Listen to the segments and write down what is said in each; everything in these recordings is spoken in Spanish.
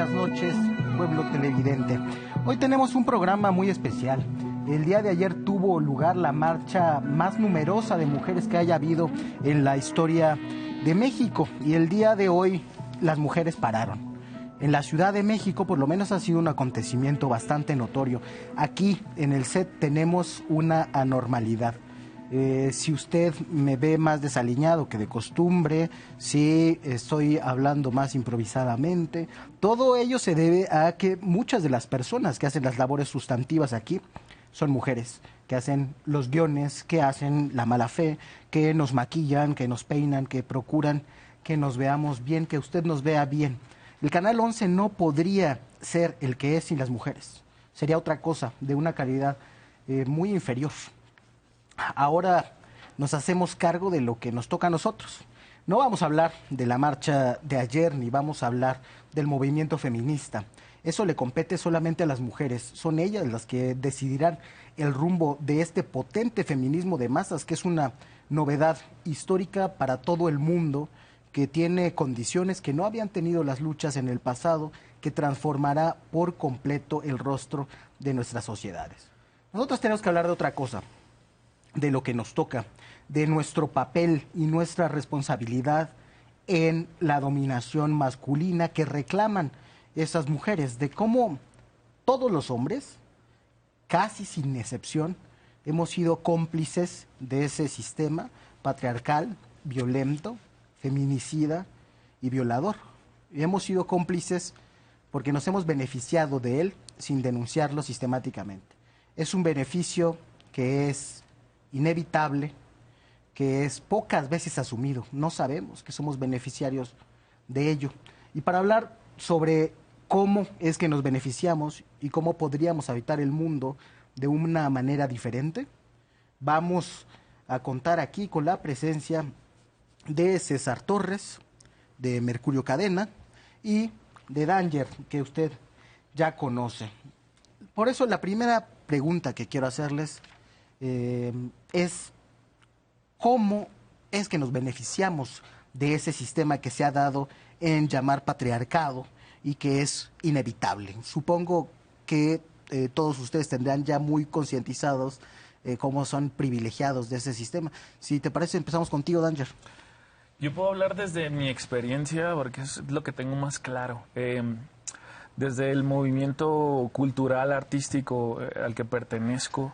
buenas noches, pueblo televidente. Hoy tenemos un programa muy especial. El día de ayer tuvo lugar la marcha más numerosa de mujeres que haya habido en la historia de México. Y el día de hoy las mujeres pararon. En la Ciudad de México, por lo menos, ha sido un acontecimiento bastante notorio. Aquí, en el set, tenemos una anormalidad. Si usted me ve más desaliñado que de costumbre, si estoy hablando más improvisadamente, todo ello se debe a que muchas de las personas que hacen las labores sustantivas aquí son mujeres, que hacen los guiones, que hacen la mala fe, que nos maquillan, que nos peinan, que procuran que nos veamos bien, que usted nos vea bien. El Canal 11 no podría ser el que es sin las mujeres. Sería otra cosa, de una calidad muy inferior. Ahora nos hacemos cargo de lo que nos toca a nosotros. No vamos a hablar de la marcha de ayer, ni vamos a hablar del movimiento feminista. Eso le compete solamente a las mujeres. Son ellas las que decidirán el rumbo de este potente feminismo de masas, que es una novedad histórica para todo el mundo, que tiene condiciones que no habían tenido las luchas en el pasado, que transformará por completo el rostro de nuestras sociedades. Nosotros tenemos que hablar de otra cosa, de lo que nos toca, de nuestro papel y nuestra responsabilidad en la dominación masculina que reclaman esas mujeres, de cómo todos los hombres, casi sin excepción, hemos sido cómplices de ese sistema patriarcal, violento, feminicida y violador. Y hemos sido cómplices porque nos hemos beneficiado de él sin denunciarlo sistemáticamente. Es un beneficio que es inevitable, que es pocas veces asumido. No sabemos que somos beneficiarios de ello. Y para hablar sobre cómo es que nos beneficiamos y cómo podríamos habitar el mundo de una manera diferente, vamos a contar aquí con la presencia de César Torres, de Mercurio Cadena y de Danger, que usted ya conoce. Por eso la primera pregunta que quiero hacerles es cómo es que nos beneficiamos de ese sistema que se ha dado en llamar patriarcado y que es inevitable. Supongo que todos ustedes tendrán ya muy concientizados cómo son privilegiados de ese sistema. Si te parece, empezamos contigo, Danger. Yo puedo hablar desde mi experiencia porque es lo que tengo más claro. Desde el movimiento cultural, artístico al que pertenezco,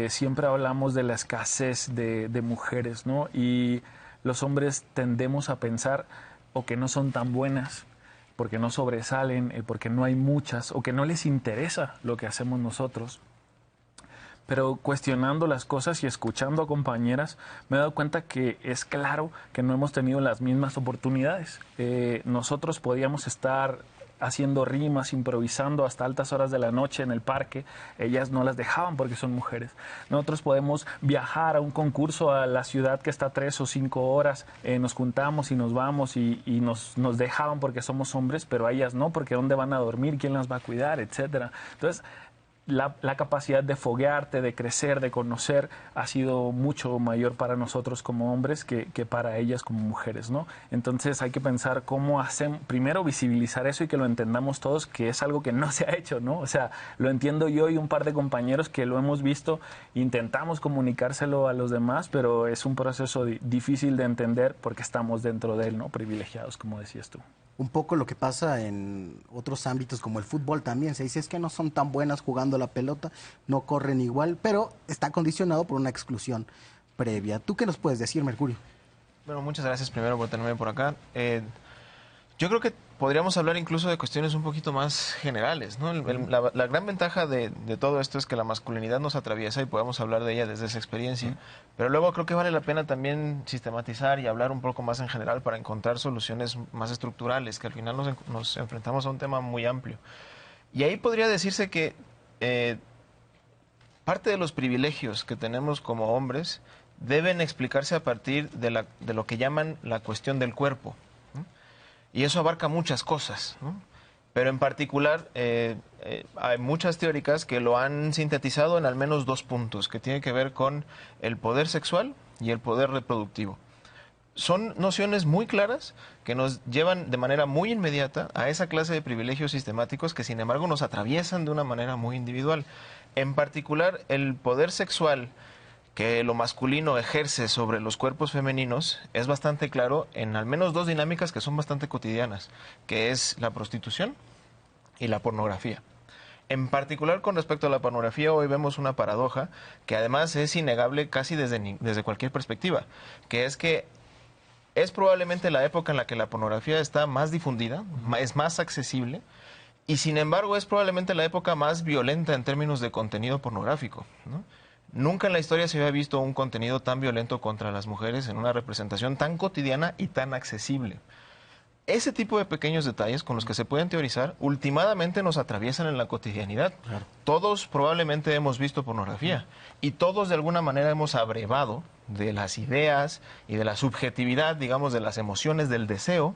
siempre hablamos de la escasez de mujeres, ¿no? Y los hombres tendemos a pensar o que no son tan buenas, porque no sobresalen, porque no hay muchas, o que no les interesa lo que hacemos nosotros. Pero cuestionando las cosas y escuchando a compañeras, me he dado cuenta que es claro que no hemos tenido las mismas oportunidades. Nosotros podíamos estar haciendo rimas, improvisando hasta altas horas de la noche en el parque. Ellas no las dejaban porque son mujeres. Nosotros podemos viajar a un concurso a la ciudad que está a 3 o 5 horas, nos juntamos y nos vamos y nos dejaban porque somos hombres, pero a ellas no, porque ¿dónde van a dormir? ¿Quién las va a cuidar? Etcétera. Entonces, la capacidad de foguearte, de crecer, de conocer, ha sido mucho mayor para nosotros como hombres que para ellas como mujeres, ¿no? Entonces hay que pensar cómo hacen, primero visibilizar eso y que lo entendamos todos, que es algo que no se ha hecho, ¿no? O sea, lo entiendo yo y un par de compañeros que lo hemos visto, intentamos comunicárselo a los demás, pero es un proceso difícil de entender porque estamos dentro de él, ¿no? Privilegiados, como decías tú. Un poco lo que pasa en otros ámbitos como el fútbol también. Se dice es que no son tan buenas jugando la pelota, no corren igual, pero está condicionado por una exclusión previa. ¿Tú qué nos puedes decir, Mercurio? Bueno, muchas gracias primero por tenerme por acá. Yo creo que podríamos hablar incluso de cuestiones un poquito más generales, ¿no? La gran ventaja de todo esto es que la masculinidad nos atraviesa y podemos hablar de ella desde esa experiencia. Pero luego creo que vale la pena también sistematizar y hablar un poco más en general para encontrar soluciones más estructurales, que al final nos enfrentamos a un tema muy amplio. Y ahí podría decirse que parte de los privilegios que tenemos como hombres deben explicarse a partir de lo que llaman la cuestión del cuerpo. Y eso abarca muchas cosas, ¿no? Pero en particular hay muchas teóricas que lo han sintetizado en al menos 2 puntos, que tienen que ver con el poder sexual y el poder reproductivo. son nociones muy claras que nos llevan de manera muy inmediata a esa clase de privilegios sistemáticos que sin embargo nos atraviesan de una manera muy individual. En particular, el poder sexual que lo masculino ejerce sobre los cuerpos femeninos es bastante claro en al menos dos dinámicas que son bastante cotidianas, que es la prostitución y la pornografía. En particular con respecto a la pornografía, hoy vemos una paradoja que además es innegable casi desde cualquier perspectiva, que es que es probablemente la época en la que la pornografía está más difundida, es más accesible, y sin embargo es probablemente la época más violenta en términos de contenido pornográfico, ¿no? Nunca en la historia se había visto un contenido tan violento contra las mujeres en una representación tan cotidiana y tan accesible. Ese tipo de pequeños detalles con los que se pueden teorizar, últimamente nos atraviesan en la cotidianidad. Claro. Todos probablemente hemos visto pornografía y todos de alguna manera hemos abrevado de las ideas y de la subjetividad, digamos, de las emociones, del deseo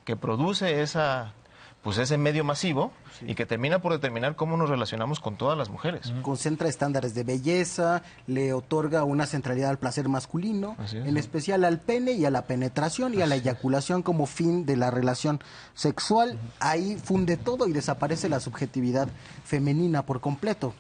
que produce ese medio masivo, sí, y que termina por determinar cómo nos relacionamos con todas las mujeres. Concentra estándares de belleza, le otorga una centralidad al placer masculino, en especial al pene y a la penetración y a la eyaculación como fin de la relación sexual. Ahí funde todo y desaparece la subjetividad femenina por completo.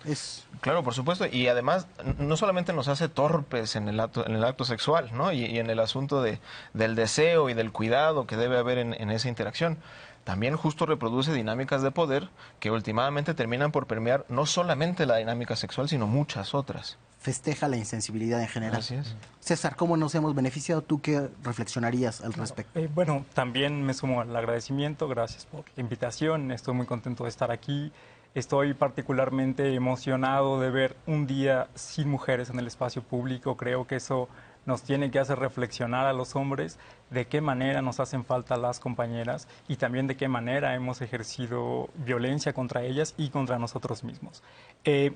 Claro, por supuesto, y además no solamente nos hace torpes en el acto sexual, ¿no? Y en el asunto del deseo y del cuidado que debe haber en esa interacción. También justo reproduce dinámicas de poder que últimamente terminan por permear no solamente la dinámica sexual, sino muchas otras. Festeja la insensibilidad en general. Así es. César, ¿cómo nos hemos beneficiado? ¿Tú qué reflexionarías al respecto? Bueno, también me sumo al agradecimiento. Gracias por la invitación. Estoy muy contento de estar aquí. Estoy particularmente emocionado de ver un día sin mujeres en el espacio público. Creo que eso nos tiene que hacer reflexionar a los hombres de qué manera nos hacen falta las compañeras y también de qué manera hemos ejercido violencia contra ellas y contra nosotros mismos.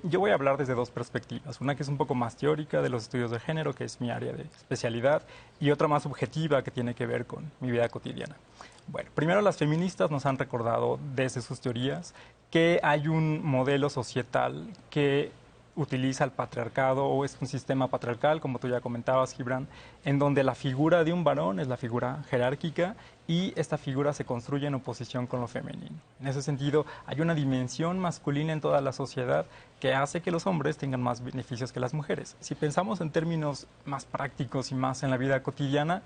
Yo voy a hablar desde dos perspectivas, una que es un poco más teórica de los estudios de género, que es mi área de especialidad, y otra más subjetiva que tiene que ver con mi vida cotidiana. Bueno, primero las feministas nos han recordado desde sus teorías que hay un modelo societal que utiliza el patriarcado o es un sistema patriarcal, como tú ya comentabas, Gibran, en donde la figura de un varón es la figura jerárquica y esta figura se construye en oposición con lo femenino. En ese sentido, hay una dimensión masculina en toda la sociedad que hace que los hombres tengan más beneficios que las mujeres. Si pensamos en términos más prácticos y más en la vida cotidiana,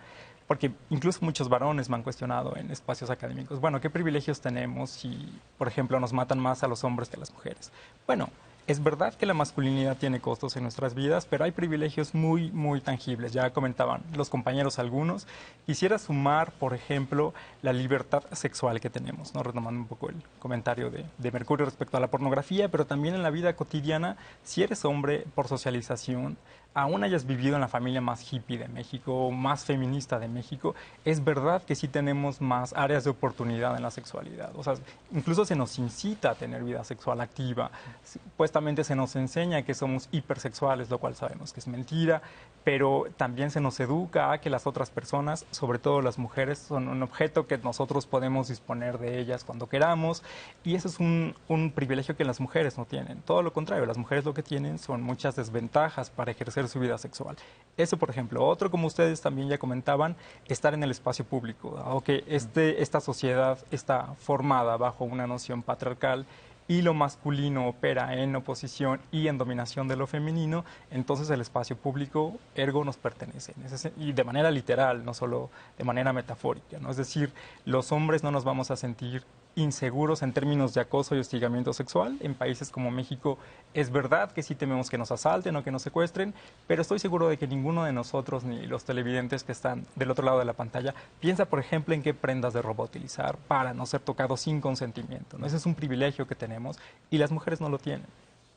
porque incluso muchos varones me han cuestionado en espacios académicos, bueno, ¿qué privilegios tenemos si, por ejemplo, nos matan más a los hombres que a las mujeres? Bueno, es verdad que la masculinidad tiene costos en nuestras vidas, pero hay privilegios muy, muy tangibles. Ya comentaban los compañeros algunos. Quisiera sumar, por ejemplo, la libertad sexual que tenemos, ¿no? Retomando un poco el comentario de Mercurio respecto a la pornografía, pero también en la vida cotidiana, si eres hombre por socialización, aún hayas vivido en la familia más hippie de México, más feminista de México, es verdad que sí tenemos más áreas de oportunidad en la sexualidad. O sea, incluso se nos incita a tener vida sexual activa. Supuestamente se nos enseña que somos hipersexuales, lo cual sabemos que es mentira, pero también se nos educa a que las otras personas, sobre todo las mujeres, son un objeto que nosotros podemos disponer de ellas cuando queramos, y eso es un privilegio que las mujeres no tienen. Todo lo contrario, las mujeres lo que tienen son muchas desventajas para ejercer su vida sexual. Eso, por ejemplo. Otro, como ustedes también ya comentaban, estar en el espacio público. Aunque esta sociedad está formada bajo una noción patriarcal y lo masculino opera en oposición y en dominación de lo femenino, entonces el espacio público, ergo, nos pertenece. Y de manera literal, no solo de manera metafórica, ¿no? Es decir, los hombres no nos vamos a sentir inseguros en términos de acoso y hostigamiento sexual. En países como México es verdad que sí tememos que nos asalten o que nos secuestren, pero estoy seguro de que ninguno de nosotros, ni los televidentes que están del otro lado de la pantalla, piensa, por ejemplo, en qué prendas de ropa utilizar para no ser tocado sin consentimiento, ¿no? Ese es un privilegio que tenemos y las mujeres no lo tienen.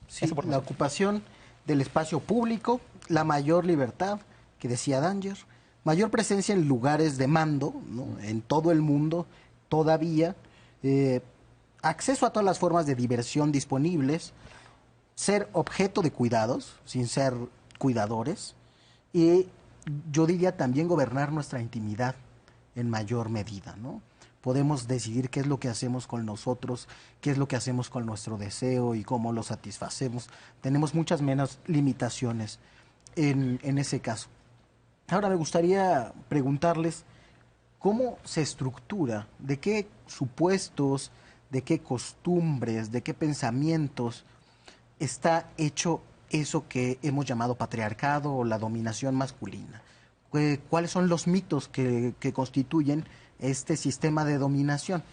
Sí, la ocupación del espacio público, la mayor libertad, que decía Danger, mayor presencia en lugares de mando, ¿no? En todo el mundo, todavía, acceso a todas las formas de diversión disponibles, ser objeto de cuidados, sin ser cuidadores, y yo diría también gobernar nuestra intimidad en mayor medida, ¿no? Podemos decidir qué es lo que hacemos con nosotros, qué es lo que hacemos con nuestro deseo y cómo lo satisfacemos. Tenemos muchas menos limitaciones en ese caso. Ahora me gustaría preguntarles cómo se estructura, de qué supuestos, de qué costumbres, de qué pensamientos está hecho eso que hemos llamado patriarcado o la dominación masculina. ¿Cuáles son los mitos que constituyen este sistema de dominación?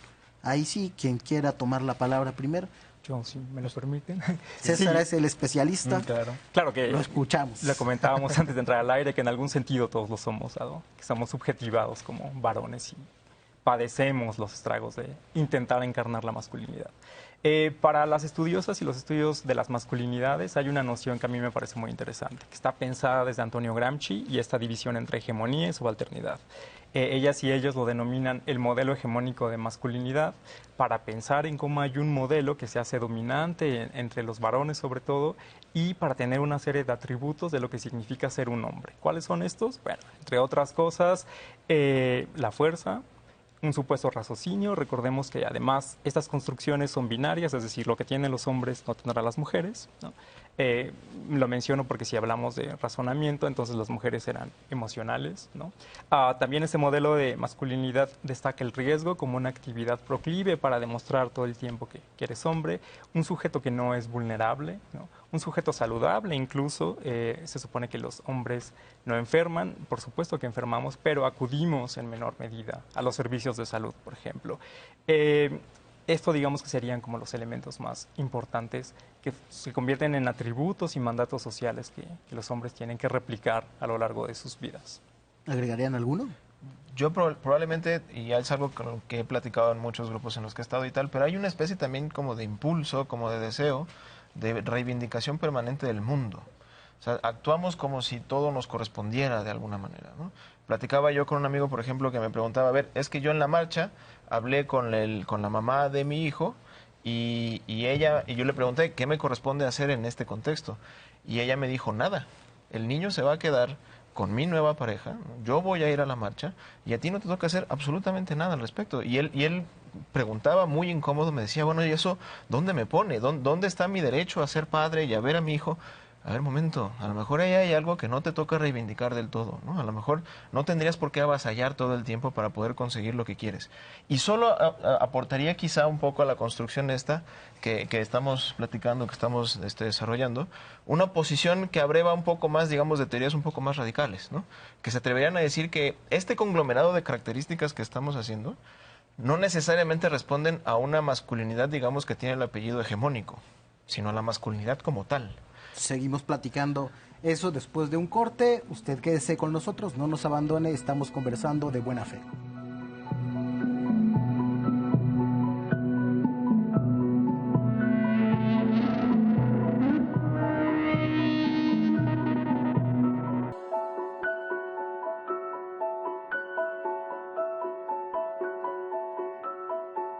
Ahí sí, quien quiera tomar la palabra primero. Yo, si me lo permiten. César Sí. es el especialista. Claro que Lo escuchamos. lo comentábamos antes de entrar al aire, que en algún sentido todos lo somos, ¿no? Que estamos subjetivados como varones y padecemos los estragos de intentar encarnar la masculinidad. Para las estudiosas y los estudios de las masculinidades hay una noción que a mí me parece muy interesante, que está pensada desde Antonio Gramsci y esta división entre hegemonía y subalternidad. Ellas y ellos lo denominan el modelo hegemónico de masculinidad, para pensar en cómo hay un modelo que se hace dominante entre los varones sobre todo, y para tener una serie de atributos de lo que significa ser un hombre. ¿Cuáles son estos? Bueno, entre otras cosas, la fuerza, un supuesto raciocinio. Recordemos que además estas construcciones son binarias, es decir, lo que tienen los hombres no tendrán las mujeres, ¿no? Lo menciono porque si hablamos de razonamiento, entonces las mujeres eran emocionales, ¿no? También ese modelo de masculinidad destaca el riesgo como una actividad proclive para demostrar todo el tiempo que eres hombre, un sujeto que no es vulnerable, ¿no? Un sujeto saludable incluso. Se supone que los hombres no enferman, por supuesto que enfermamos, pero acudimos en menor medida a los servicios de salud, por ejemplo. Esto digamos que serían como los elementos más importantes que se convierten en atributos y mandatos sociales que los hombres tienen que replicar a lo largo de sus vidas. ¿Agregarían alguno? Yo probablemente, y ya es algo con lo que he platicado en muchos grupos en los que he estado y tal, pero hay una especie también como de impulso, como de deseo, de reivindicación permanente del mundo. O sea, actuamos como si todo nos correspondiera de alguna manera, ¿no? Platicaba yo con un amigo, por ejemplo, que me preguntaba, a ver, es que yo en la marcha hablé con la mamá de mi hijo y yo le pregunté, ¿qué me corresponde hacer en este contexto? Y ella me dijo, nada, el niño se va a quedar con mi nueva pareja, ¿no? Yo voy a ir a la marcha y a ti no te toca hacer absolutamente nada al respecto. Y él preguntaba muy incómodo, me decía, bueno, ¿y eso dónde me pone? ¿Dónde está mi derecho a ser padre y a ver a mi hijo? A ver, momento, a lo mejor ahí hay algo que no te toca reivindicar del todo, ¿no? A lo mejor no tendrías por qué avasallar todo el tiempo para poder conseguir lo que quieres. Y solo aportaría quizá un poco a la construcción esta que estamos platicando, que estamos desarrollando, una posición que abreva un poco más, digamos, de teorías un poco más radicales, ¿no? Que se atreverían a decir que este conglomerado de características que estamos haciendo no necesariamente responden a una masculinidad, digamos, que tiene el apellido hegemónico, sino a la masculinidad como tal. Seguimos platicando eso después de un corte. Usted quédese con nosotros, no nos abandone, estamos conversando de buena fe.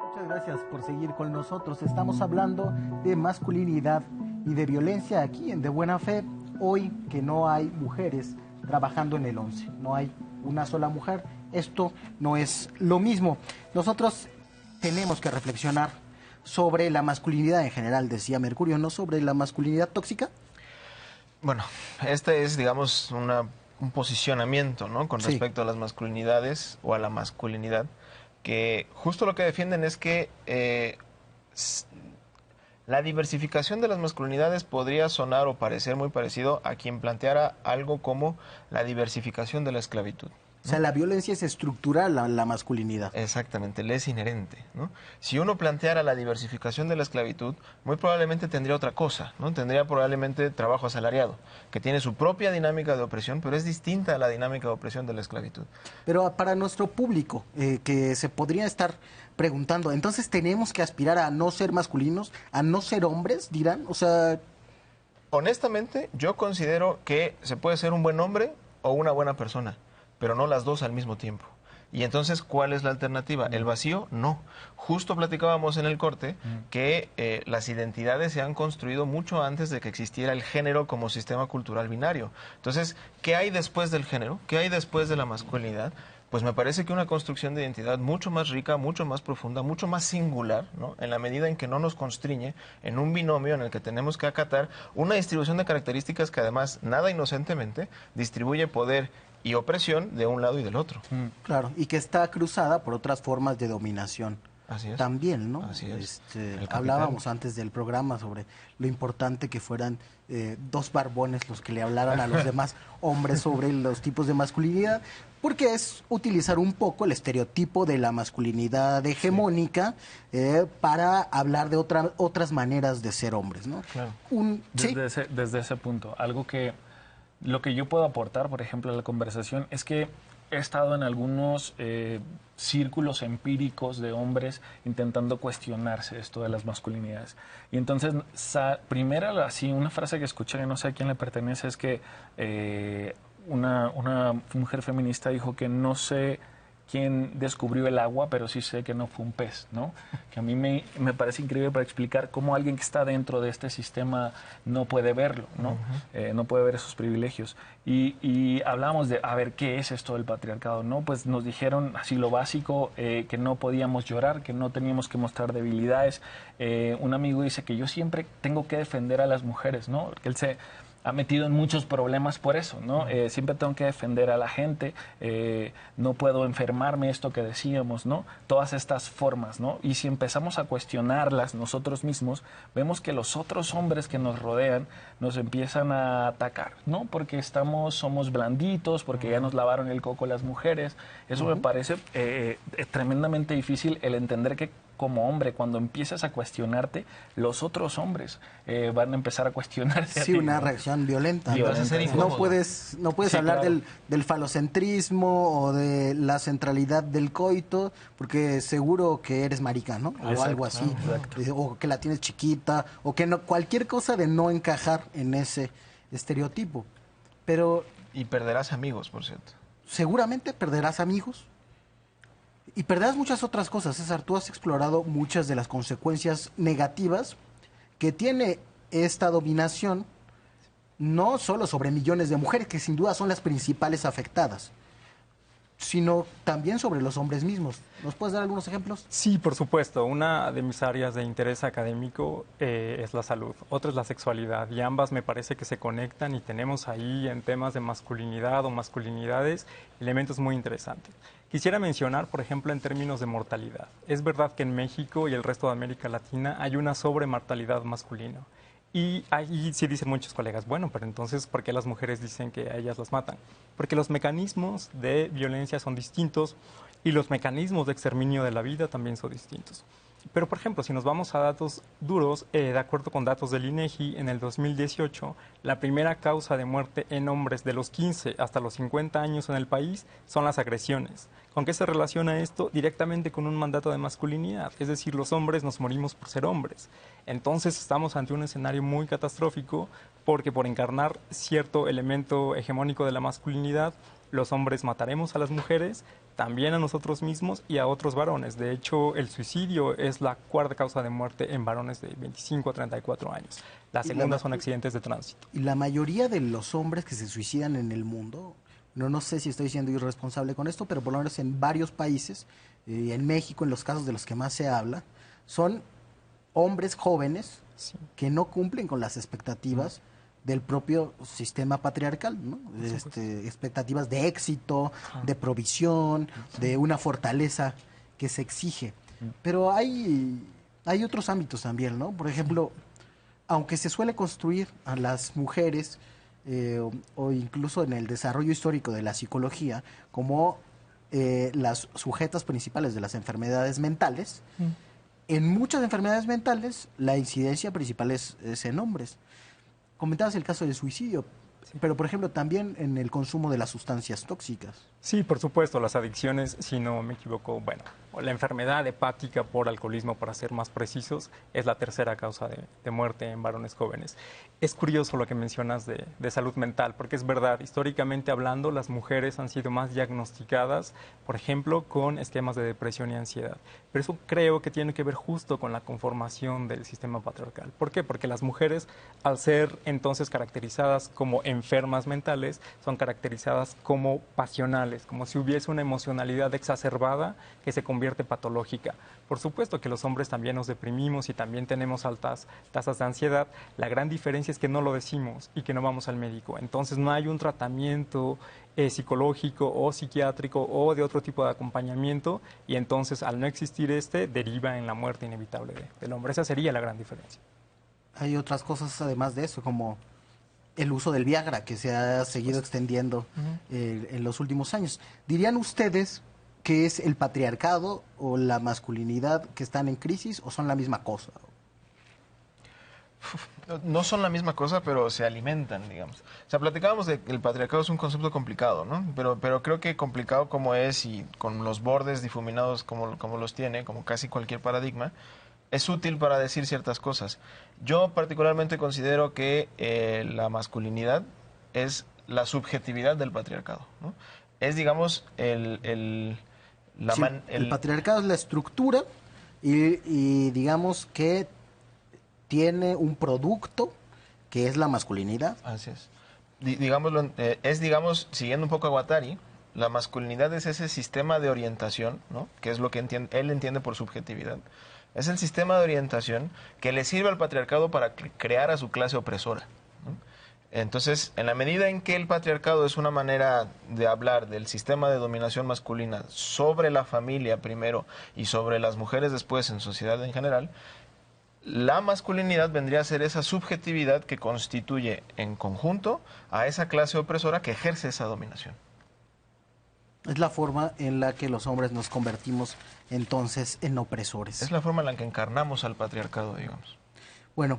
Muchas gracias por seguir con nosotros. Estamos hablando de masculinidad y de violencia aquí en De Buena Fe, hoy que no hay mujeres trabajando en el 11, no hay una sola mujer, esto no es lo mismo. Nosotros tenemos que reflexionar sobre la masculinidad en general, decía Mercurio, no sobre la masculinidad tóxica. Bueno, este es, digamos, un posicionamiento, ¿no? Con respecto a las masculinidades o a la masculinidad, que justo lo que defienden es que la diversificación de las masculinidades podría sonar o parecer muy parecido a quien planteara algo como la diversificación de la esclavitud, ¿no? O sea, la violencia es estructural a la masculinidad. Exactamente, le es inherente, ¿no? Si uno planteara la diversificación de la esclavitud, muy probablemente tendría otra cosa, ¿no? Tendría probablemente trabajo asalariado, que tiene su propia dinámica de opresión, pero es distinta a la dinámica de opresión de la esclavitud. Pero para nuestro público, que se podría estar preguntando, entonces tenemos que aspirar a no ser masculinos, a no ser hombres, dirán, o sea... Honestamente, yo considero que se puede ser un buen hombre o una buena persona, pero no las dos al mismo tiempo. Y entonces, ¿cuál es la alternativa? ¿El vacío? No. Justo platicábamos en el corte que las identidades se han construido mucho antes de que existiera el género como sistema cultural binario. Entonces, ¿qué hay después del género? ¿Qué hay después de la masculinidad? Pues me parece que una construcción de identidad mucho más rica, mucho más profunda, mucho más singular, ¿no? En la medida en que no nos constriñe en un binomio en el que tenemos que acatar una distribución de características que además, nada inocentemente, distribuye poder y opresión de un lado y del otro. Claro, y que está cruzada por otras formas de dominación. Así es. También, ¿no? Así es. El capital. Hablábamos antes del programa sobre lo importante que fueran dos barbones los que le hablaran a los demás hombres sobre los tipos de masculinidad, porque es utilizar un poco el estereotipo de la masculinidad hegemónica para hablar de otras maneras de ser hombres, ¿no? Claro. Desde ese punto, lo que yo puedo aportar, por ejemplo, a la conversación es que he estado en algunos círculos empíricos de hombres intentando cuestionarse esto de las masculinidades. Y entonces, primero, así, una frase que escuché, que no sé a quién le pertenece, es que una mujer feminista dijo que no sé quién descubrió el agua, pero sí sé que no fue un pez, ¿no? Que a mí me parece increíble para explicar cómo alguien que está dentro de este sistema no puede verlo, ¿no? No puede ver esos privilegios. Y hablábamos de, a ver, ¿qué es esto del patriarcado? ¿No? Pues nos dijeron así lo básico, que no podíamos llorar, que no teníamos que mostrar debilidades. Un amigo dice que yo siempre tengo que defender a las mujeres, ¿no? Que él se ha metido en muchos problemas por eso, ¿no? Siempre tengo que defender a la gente, no puedo enfermarme, esto que decíamos, ¿no? Todas estas formas, ¿no? Y si empezamos a cuestionarlas nosotros mismos, vemos que los otros hombres que nos rodean nos empiezan a atacar, ¿no? Porque somos blanditos, porque ya nos lavaron el coco las mujeres. Eso me parece tremendamente difícil, el entender que como hombre, cuando empiezas a cuestionarte, los otros hombres van a empezar a cuestionarse. Sí, una reacción violenta. No puedes sí, hablar claro. del falocentrismo o de la centralidad del coito, porque seguro que eres marica, ¿no? O exacto, algo así. O que la tienes chiquita, o que no, cualquier cosa de no encajar en ese estereotipo. Pero... Y perderás amigos, por cierto. Seguramente perderás amigos. Y perderás muchas otras cosas, César. Tú has explorado muchas de las consecuencias negativas que tiene esta dominación, no solo sobre millones de mujeres, que sin duda son las principales afectadas, sino también sobre los hombres mismos. ¿Nos puedes dar algunos ejemplos? Sí, por supuesto. Una de mis áreas de interés académico es la salud, otra es la sexualidad, y ambas me parece que se conectan y tenemos ahí en temas de masculinidad o masculinidades elementos muy interesantes. Quisiera mencionar, por ejemplo, en términos de mortalidad. Es verdad que en México y el resto de América Latina hay una sobremortalidad masculina. Y ahí sí dicen muchos colegas, bueno, pero entonces, ¿por qué las mujeres dicen que a ellas las matan? Porque los mecanismos de violencia son distintos y los mecanismos de exterminio de la vida también son distintos. Pero, por ejemplo, si nos vamos a datos duros, de acuerdo con datos del INEGI, en el 2018, la primera causa de muerte en hombres de los 15 hasta los 50 años en el país son las agresiones. ¿Con qué se relaciona esto? Directamente con un mandato de masculinidad, es decir, los hombres nos morimos por ser hombres. Entonces estamos ante un escenario muy catastrófico porque por encarnar cierto elemento hegemónico de la masculinidad, los hombres mataremos a las mujeres, también a nosotros mismos y a otros varones. De hecho, el suicidio es la cuarta causa de muerte en varones de 25 a 34 años. La segunda son accidentes de tránsito. Y la mayoría de los hombres que se suicidan en el mundo, no sé si estoy siendo irresponsable con esto, pero por lo menos en varios países, en México, en los casos de los que más se habla, son hombres jóvenes sí. que no cumplen con las expectativas del propio sistema patriarcal, ¿no? Expectativas de éxito, de provisión, de una fortaleza que se exige. Pero hay otros ámbitos también, ¿no? Por ejemplo, aunque se suele construir a las mujeres, o incluso en el desarrollo histórico de la psicología, como las sujetas principales de las enfermedades mentales, en muchas enfermedades mentales la incidencia principal es en hombres. Comentabas el caso del suicidio, pero por ejemplo también en el consumo de las sustancias tóxicas. Sí, por supuesto, las adicciones, si no me equivoco, bueno, la enfermedad hepática por alcoholismo, para ser más precisos, es la tercera causa de muerte en varones jóvenes. Es curioso lo que mencionas de salud mental, porque es verdad, históricamente hablando, las mujeres han sido más diagnosticadas, por ejemplo, con esquemas de depresión y ansiedad. Pero eso creo que tiene que ver justo con la conformación del sistema patriarcal. ¿Por qué? Porque las mujeres, al ser entonces caracterizadas como enfermas mentales son caracterizadas como pasionales, como si hubiese una emocionalidad exacerbada que se convierte patológica. Por supuesto que los hombres también nos deprimimos y también tenemos altas tasas de ansiedad. La gran diferencia es que no lo decimos y que no vamos al médico. Entonces no hay un tratamiento psicológico o psiquiátrico o de otro tipo de acompañamiento, y entonces al no existir deriva en la muerte inevitable del hombre. Esa sería la gran diferencia. Hay otras cosas además de eso, como el uso del Viagra, que se ha seguido extendiendo en los últimos años. ¿Dirían ustedes que es el patriarcado o la masculinidad que están en crisis, o son la misma cosa? No son la misma cosa, pero se alimentan, digamos. O sea, platicábamos de que el patriarcado es un concepto complicado, ¿no? Pero creo que complicado como es, y con los bordes difuminados como los tiene, como casi cualquier paradigma, es útil para decir ciertas cosas. Yo particularmente considero que la masculinidad es la subjetividad del patriarcado, ¿no? Es, digamos, el patriarcado es la estructura y digamos que tiene un producto que es la masculinidad. Así es. Digámoslo, digamos, siguiendo un poco a Guattari, la masculinidad es ese sistema de orientación, ¿no? Que es lo que él entiende por subjetividad. Es el sistema de orientación que le sirve al patriarcado para crear a su clase opresora, ¿no? Entonces, en la medida en que el patriarcado es una manera de hablar del sistema de dominación masculina sobre la familia primero y sobre las mujeres después en sociedad en general, la masculinidad vendría a ser esa subjetividad que constituye en conjunto a esa clase opresora que ejerce esa dominación. Es la forma en la que los hombres nos convertimos entonces en opresores. Es la forma en la que encarnamos al patriarcado, digamos. Bueno,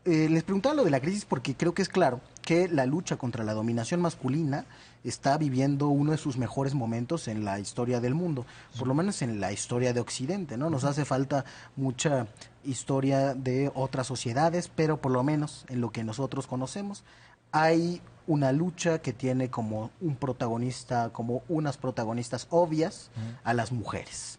les preguntaba lo de la crisis porque creo que es claro que la lucha contra la dominación masculina está viviendo uno de sus mejores momentos en la historia del mundo, por lo menos en la historia de Occidente, ¿no? Nos hace falta mucha historia de otras sociedades, pero por lo menos en lo que nosotros conocemos hay una lucha que tiene como un protagonista, como unas protagonistas obvias a las mujeres.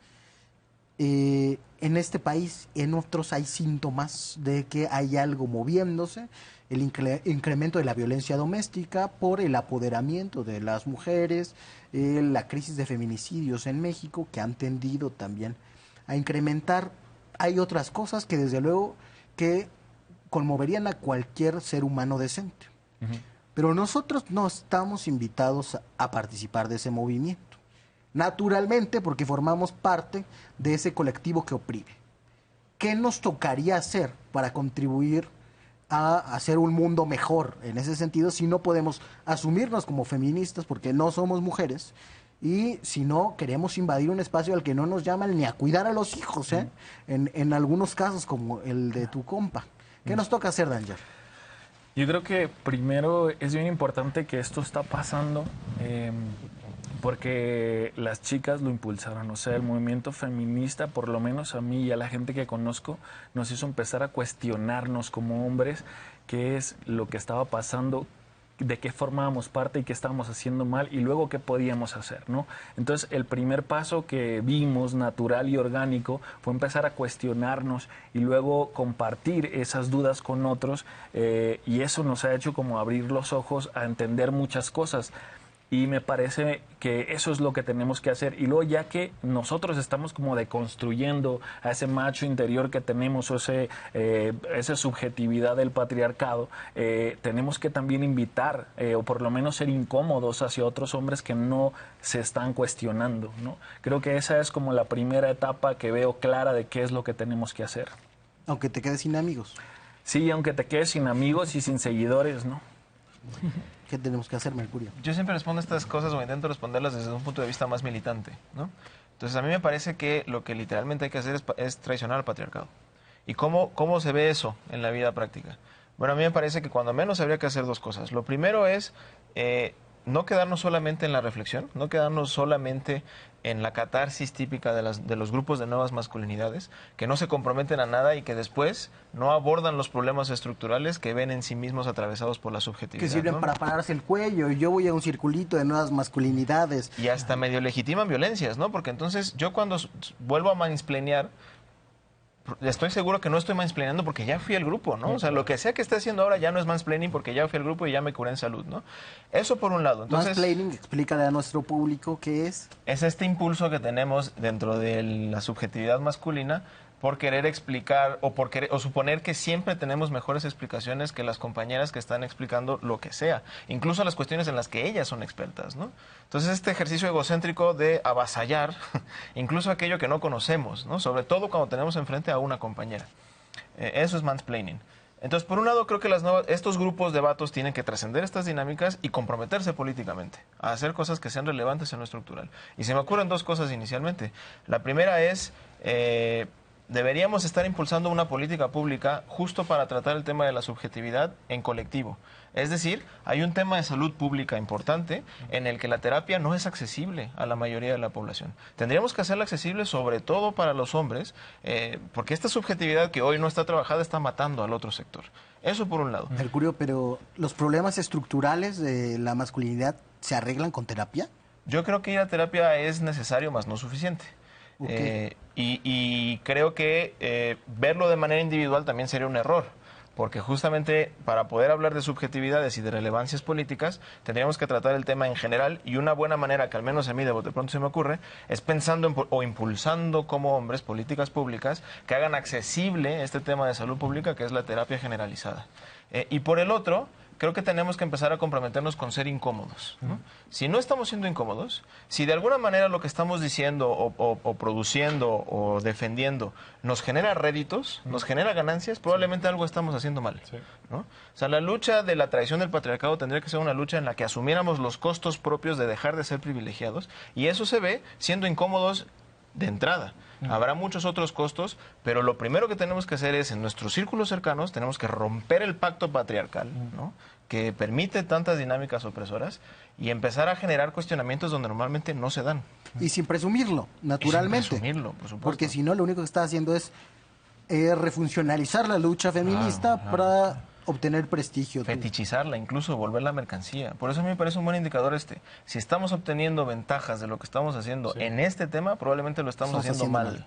En este país, en otros hay síntomas de que hay algo moviéndose, el incremento de la violencia doméstica por el apoderamiento de las mujeres, la crisis de feminicidios en México que han tendido también a incrementar. Hay otras cosas que desde luego que conmoverían a cualquier ser humano decente. Pero nosotros no estamos invitados a participar de ese movimiento. Naturalmente, porque formamos parte de ese colectivo que oprime. ¿Qué nos tocaría hacer para contribuir a hacer un mundo mejor en ese sentido si no podemos asumirnos como feministas porque no somos mujeres y si no queremos invadir un espacio al que no nos llaman ni a cuidar a los hijos, en algunos casos como el de tu compa? ¿Qué nos toca hacer, Danger? Yo creo que primero es bien importante que esto está pasando porque las chicas lo impulsaron. O sea, el movimiento feminista, por lo menos a mí y a la gente que conozco, nos hizo empezar a cuestionarnos como hombres qué es lo que estaba pasando, de qué formábamos parte y qué estábamos haciendo mal y luego qué podíamos hacer, ¿no? Entonces, el primer paso que vimos, natural y orgánico, fue empezar a cuestionarnos y luego compartir esas dudas con otros y eso nos ha hecho como abrir los ojos a entender muchas cosas. Y me parece que eso es lo que tenemos que hacer. Y luego ya que nosotros estamos como deconstruyendo a ese macho interior que tenemos, o esa subjetividad del patriarcado, tenemos que también invitar, o por lo menos ser incómodos hacia otros hombres que no se están cuestionando, ¿no? Creo que esa es como la primera etapa que veo clara de qué es lo que tenemos que hacer. Aunque te quedes sin amigos. Sí, aunque te quedes sin amigos y sin seguidores, ¿no? ¿Qué tenemos que hacer, Mercurio? Yo siempre respondo estas cosas o intento responderlas desde un punto de vista más militante, ¿no? Entonces a mí me parece que lo que literalmente hay que hacer es traicionar al patriarcado. ¿Y cómo se ve eso en la vida práctica? Bueno, a mí me parece que cuando menos habría que hacer dos cosas. Lo primero es no quedarnos solamente en la reflexión, no quedarnos solamente en la catarsis típica de los grupos de nuevas masculinidades, que no se comprometen a nada y que después no abordan los problemas estructurales que ven en sí mismos atravesados por la subjetividad. Que sirven, ¿no?, para pararse el cuello, y yo voy a un circulito de nuevas masculinidades. Y hasta medio legitiman violencias, ¿no? Porque entonces yo cuando vuelvo a mansplainear, estoy seguro que no estoy mansplaneando porque ya fui al grupo, ¿no? O sea, lo que sea que esté haciendo ahora ya no es mansplaining porque ya fui al grupo y ya me curé en salud, ¿no? Eso por un lado. Entonces, Mansplaining, explícale a nuestro público qué es. es este impulso que tenemos dentro de la subjetividad masculina por querer explicar o suponer que siempre tenemos mejores explicaciones que las compañeras que están explicando lo que sea, incluso las cuestiones en las que ellas son expertas, ¿no? Entonces este ejercicio egocéntrico de avasallar incluso aquello que no conocemos, ¿no? Sobre todo cuando tenemos enfrente a una compañera. Eso es mansplaining. Entonces, por un lado, creo que estos grupos de vatos tienen que trascender estas dinámicas y comprometerse políticamente a hacer cosas que sean relevantes en lo estructural. Y se me ocurren dos cosas inicialmente. La primera es, deberíamos estar impulsando una política pública justo para tratar el tema de la subjetividad en colectivo. Es decir, hay un tema de salud pública importante en el que la terapia no es accesible a la mayoría de la población. Tendríamos que hacerla accesible sobre todo para los hombres, porque esta subjetividad que hoy no está trabajada está matando al otro sector. Eso por un lado. Mercurio, pero ¿los problemas estructurales de la masculinidad se arreglan con terapia? Yo creo que ir a terapia es necesario, más no suficiente. Okay. Y creo que verlo de manera individual también sería un error. Porque justamente para poder hablar de subjetividades y de relevancias políticas, tendríamos que tratar el tema en general, y una buena manera, que al menos a mí de bote pronto se me ocurre, es pensando o impulsando como hombres políticas públicas que hagan accesible este tema de salud pública, que es la terapia generalizada. Y por el otro, creo que tenemos que empezar a comprometernos con ser incómodos, ¿no? Si no estamos siendo incómodos, si de alguna manera lo que estamos diciendo o produciendo o defendiendo nos genera réditos, nos genera ganancias, probablemente algo estamos haciendo mal, ¿no? O sea, la lucha de la tradición del patriarcado tendría que ser una lucha en la que asumiéramos los costos propios de dejar de ser privilegiados, y eso se ve siendo incómodos de entrada. Habrá muchos otros costos, pero lo primero que tenemos que hacer es, en nuestros círculos cercanos, tenemos que romper el pacto patriarcal, ¿no?, que permite tantas dinámicas opresoras, y empezar a generar cuestionamientos donde normalmente no se dan. Y sin presumirlo, naturalmente. Sin presumirlo, por supuesto. Porque si no, lo único que está haciendo es refuncionalizar la lucha feminista para obtener prestigio. Fetichizarla, incluso volverla mercancía. Por eso a mí me parece un buen indicador si estamos obteniendo ventajas de lo que estamos haciendo en este tema, probablemente lo estamos haciendo mal.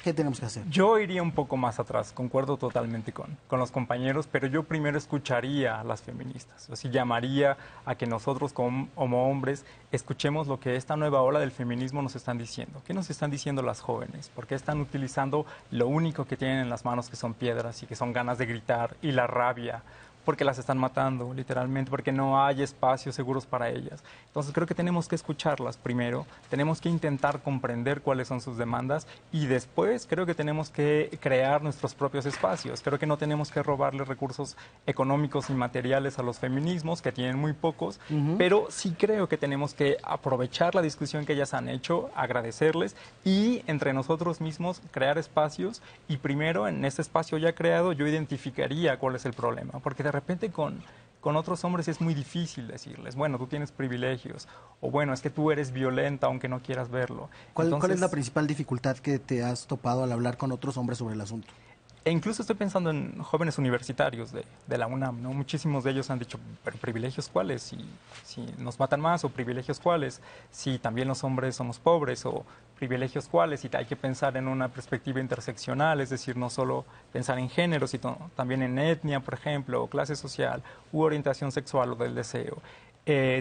¿Qué tenemos que hacer? Yo iría un poco más atrás, concuerdo totalmente con los compañeros, pero yo primero escucharía a las feministas. Así llamaría a que nosotros como hombres escuchemos lo que esta nueva ola del feminismo nos están diciendo. ¿Qué nos están diciendo las jóvenes? ¿Por qué están utilizando lo único que tienen en las manos, que son piedras y que son ganas de gritar, y la rabia? Porque las están matando, literalmente, porque no hay espacios seguros para ellas. Entonces creo que tenemos que escucharlas primero, tenemos que intentar comprender cuáles son sus demandas, y después creo que tenemos que crear nuestros propios espacios. Creo que no tenemos que robarle recursos económicos y materiales a los feminismos, que tienen muy pocos, pero sí creo que tenemos que aprovechar la discusión que ellas han hecho, agradecerles, y entre nosotros mismos crear espacios. Y primero, en este espacio ya creado, yo identificaría cuál es el problema, porque de repente con otros hombres es muy difícil decirles, bueno, tú tienes privilegios, o bueno, es que tú eres violenta aunque no quieras verlo. ¿Cuál es la principal dificultad que te has topado al hablar con otros hombres sobre el asunto? E incluso estoy pensando en jóvenes universitarios de la UNAM, ¿no? Muchísimos de ellos han dicho, ¿pero privilegios cuáles? Si nos matan más, o privilegios cuáles, si también los hombres somos pobres, o privilegios cuáles, y hay que pensar en una perspectiva interseccional, es decir, no solo pensar en género, sino también en etnia, por ejemplo, o clase social, u orientación sexual o del deseo.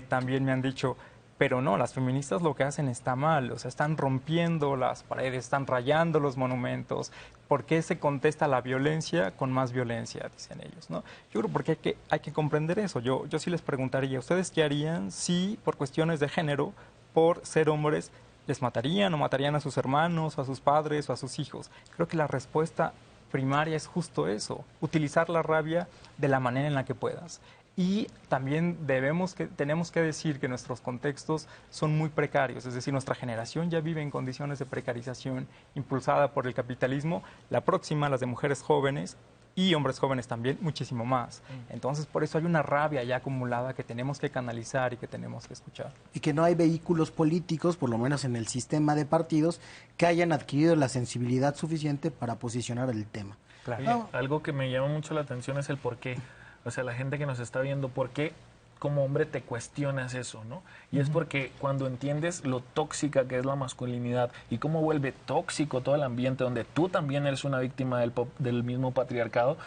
También me han dicho, pero no, las feministas lo que hacen está mal, o sea, están rompiendo las paredes, están rayando los monumentos. ¿Por qué se contesta la violencia con más violencia?, dicen ellos, ¿no? Yo creo porque hay que comprender eso. Yo sí les preguntaría, ¿ustedes qué harían si por cuestiones de género, por ser hombres, les matarían o matarían a sus hermanos, o a sus padres, o a sus hijos? Creo que la respuesta primaria es justo eso, utilizar la rabia de la manera en la que puedas. Y también tenemos que decir que nuestros contextos son muy precarios, es decir, nuestra generación ya vive en condiciones de precarización impulsada por el capitalismo, la próxima, las de mujeres jóvenes y hombres jóvenes también, muchísimo más. Entonces, por eso hay una rabia ya acumulada que tenemos que canalizar y que tenemos que escuchar. Y que no hay vehículos políticos, por lo menos en el sistema de partidos, que hayan adquirido la sensibilidad suficiente para posicionar el tema. Claro. Oye, algo que me llama mucho la atención es el por qué. O sea, la gente que nos está viendo, ¿por qué como hombre te cuestionas eso, ¿no? Y es porque cuando entiendes lo tóxica que es la masculinidad y cómo vuelve tóxico todo el ambiente donde tú también eres una víctima del mismo patriarcado,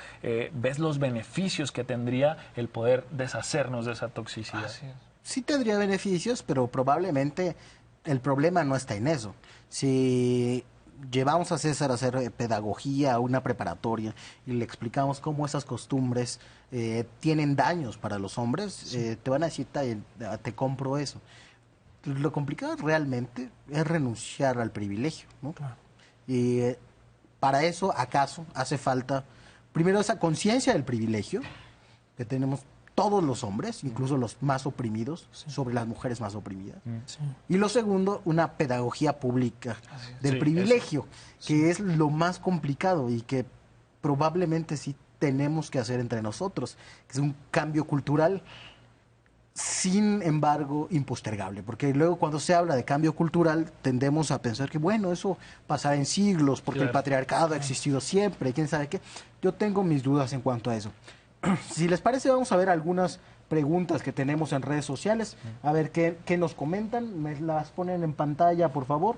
ves los beneficios que tendría el poder deshacernos de esa toxicidad. Así es. Sí tendría beneficios, pero probablemente el problema no está en eso. Si llevamos a César a hacer pedagogía a una preparatoria y le explicamos cómo esas costumbres tienen daños para los hombres, te van a decir, te compro eso. Lo complicado realmente es renunciar al privilegio, ¿no? Claro. Y para eso, acaso, hace falta primero esa conciencia del privilegio que tenemos todos los hombres, incluso los más oprimidos, sobre las mujeres más oprimidas. Sí. Y lo segundo, una pedagogía pública del Sí, privilegio, que es lo más complicado y que probablemente sí tenemos que hacer entre nosotros, que es un cambio cultural, sin embargo, impostergable, porque luego cuando se habla de cambio cultural tendemos a pensar que, bueno, eso pasará en siglos, porque el Claro. patriarcado ha existido siempre, quién sabe qué. Yo tengo mis dudas en cuanto a eso. Si les parece, vamos a ver algunas preguntas que tenemos en redes sociales, a ver qué nos comentan. Me las ponen en pantalla, por favor.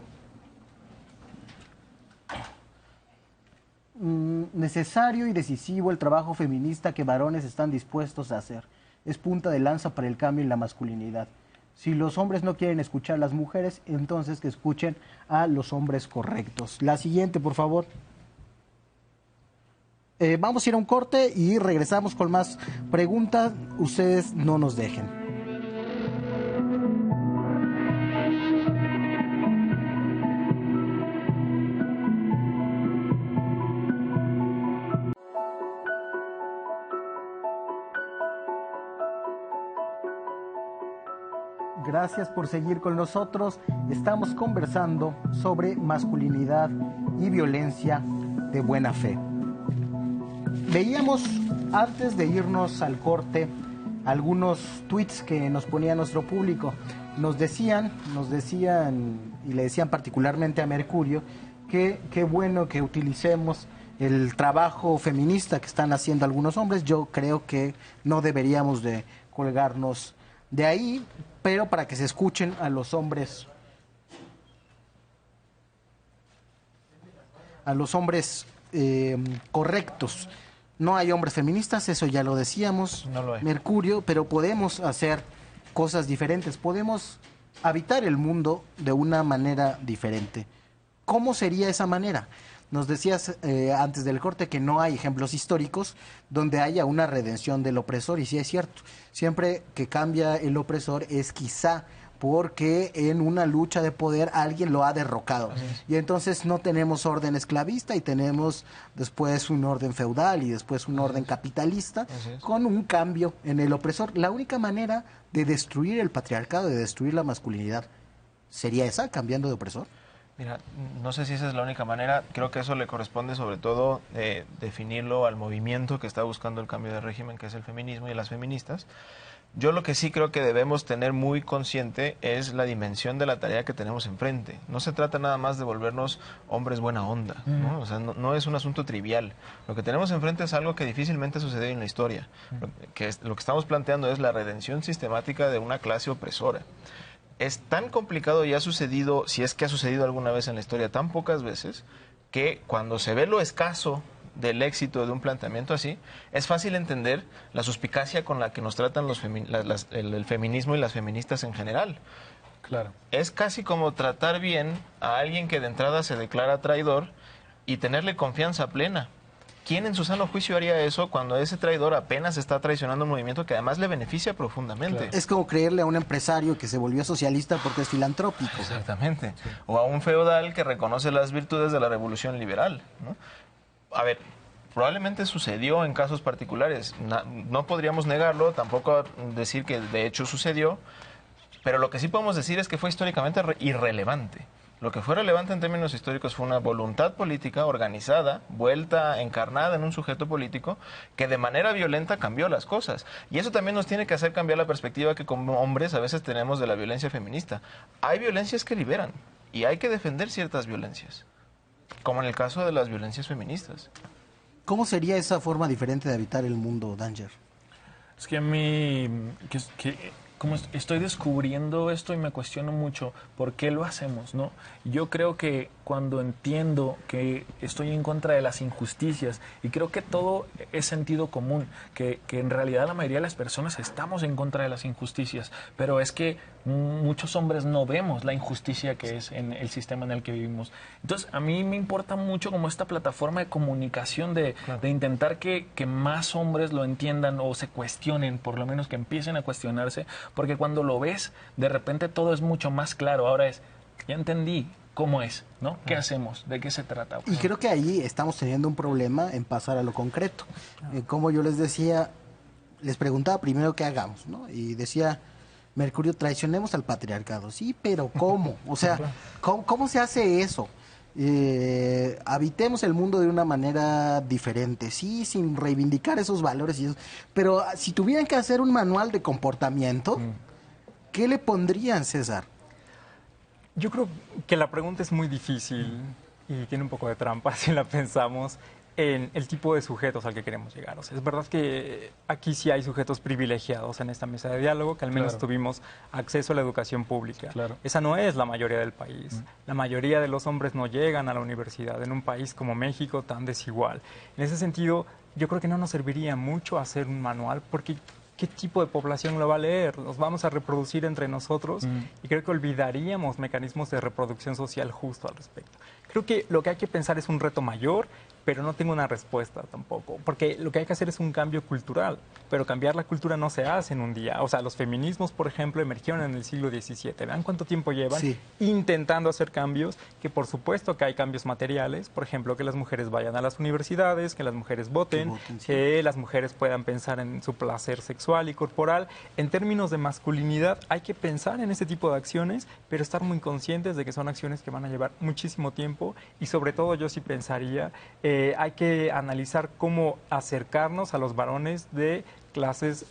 Necesario y decisivo el trabajo feminista que varones están dispuestos a hacer. Es punta de lanza para el cambio en la masculinidad. Si los hombres no quieren escuchar a las mujeres, entonces que escuchen a los hombres correctos. La siguiente, por favor. Vamos a ir a un corte y regresamos con más preguntas. Ustedes no nos dejen. Gracias por seguir con nosotros. Estamos conversando sobre masculinidad y violencia de buena fe. Veíamos antes de irnos al corte algunos tweets que nos ponía nuestro público. Nos decían y le decían particularmente a Mercurio que qué bueno que utilicemos el trabajo feminista que están haciendo algunos hombres. Yo creo que no deberíamos de colgarnos de ahí, pero para que se escuchen a los hombres correctos. No hay hombres feministas, eso ya lo decíamos, No lo hay. Mercurio, pero podemos hacer cosas diferentes, podemos habitar el mundo de una manera diferente. ¿Cómo sería esa manera? Nos decías antes del corte que no hay ejemplos históricos donde haya una redención del opresor, y sí es cierto, siempre que cambia el opresor es quizá porque en una lucha de poder alguien lo ha derrocado. Y entonces no tenemos orden esclavista y tenemos después un orden feudal y después un orden capitalista con un cambio en el opresor. La única manera de destruir el patriarcado, de destruir la masculinidad, ¿sería esa, cambiando de opresor? Mira, no sé si esa es la única manera. Creo que eso le corresponde sobre todo definirlo al movimiento que está buscando el cambio de régimen, que es el feminismo y las feministas. Yo lo que sí creo que debemos tener muy consciente es la dimensión de la tarea que tenemos enfrente. No se trata nada más de volvernos hombres buena onda, ¿no? O sea, no es un asunto trivial. Lo que tenemos enfrente es algo que difícilmente sucedió en la historia. Lo que estamos planteando es la redención sistemática de una clase opresora. Es tan complicado y ha sucedido, si es que ha sucedido alguna vez en la historia, tan pocas veces, que cuando se ve lo escaso del éxito de un planteamiento así, es fácil entender la suspicacia con la que nos tratan el feminismo y las feministas en general. Claro. Es casi como tratar bien a alguien que de entrada se declara traidor y tenerle confianza plena. ¿Quién en su sano juicio haría eso cuando ese traidor apenas está traicionando un movimiento que además le beneficia profundamente? Claro. Es como creerle a un empresario que se volvió socialista porque es filantrópico. Exactamente. O a un feudal que reconoce las virtudes de la revolución liberal, ¿no? A ver, probablemente sucedió en casos particulares. No podríamos negarlo, tampoco decir que de hecho sucedió, pero lo que sí podemos decir es que fue históricamente irrelevante. Lo que fue relevante en términos históricos fue una voluntad política organizada, vuelta, encarnada en un sujeto político, que de manera violenta cambió las cosas. Y eso también nos tiene que hacer cambiar la perspectiva que como hombres a veces tenemos de la violencia feminista. Hay violencias que liberan y hay que defender ciertas violencias, como en el caso de las violencias feministas. ¿Cómo sería esa forma diferente de habitar el mundo, Danger? Es que a mí, como estoy descubriendo esto y me cuestiono mucho por qué lo hacemos, ¿no? Yo creo que cuando entiendo que estoy en contra de las injusticias, y creo que todo es sentido común, que en realidad la mayoría de las personas estamos en contra de las injusticias, pero es que muchos hombres no vemos la injusticia que es en el sistema en el que vivimos. Entonces, a mí me importa mucho como esta plataforma de comunicación de intentar que más hombres lo entiendan o se cuestionen, por lo menos que empiecen a cuestionarse, porque cuando lo ves, de repente todo es mucho más claro. Ahora ya entendí cómo es, ¿no? ¿Qué hacemos? ¿De qué se trata? Y creo que ahí estamos teniendo un problema en pasar a lo concreto. Como yo les decía, les preguntaba primero qué hagamos, ¿no? Y decía Mercurio, traicionemos al patriarcado. Sí, pero ¿cómo? O sea, ¿cómo se hace eso? Habitemos el mundo de una manera diferente, sí, sin reivindicar esos valores y eso. Pero si tuvieran que hacer un manual de comportamiento, ¿qué le pondrían, César? Yo creo que la pregunta es muy difícil y tiene un poco de trampa si la pensamos en el tipo de sujetos al que queremos llegar. O sea, es verdad que aquí sí hay sujetos privilegiados en esta mesa de diálogo, que al menos tuvimos acceso a la educación pública. Esa no es la mayoría del país. La mayoría de los hombres no llegan a la universidad en un país como México tan desigual. En ese sentido, yo creo que no nos serviría mucho hacer un manual porque ¿qué tipo de población lo va a leer? Nos vamos a reproducir entre nosotros y creo que olvidaríamos mecanismos de reproducción social justo al respecto. Creo que lo que hay que pensar es un reto mayor, pero no tengo una respuesta tampoco, porque lo que hay que hacer es un cambio cultural, pero cambiar la cultura no se hace en un día. O sea, los feminismos, por ejemplo, emergieron en el siglo XVII. Vean cuánto tiempo llevan intentando hacer cambios, que por supuesto que hay cambios materiales, por ejemplo, que las mujeres vayan a las universidades, que las mujeres voten, que las mujeres puedan pensar en su placer sexual y corporal. En términos de masculinidad, hay que pensar en ese tipo de acciones, pero estar muy conscientes de que son acciones que van a llevar muchísimo tiempo y sobre todo yo sí pensaría, hay que analizar cómo acercarnos a los varones de clases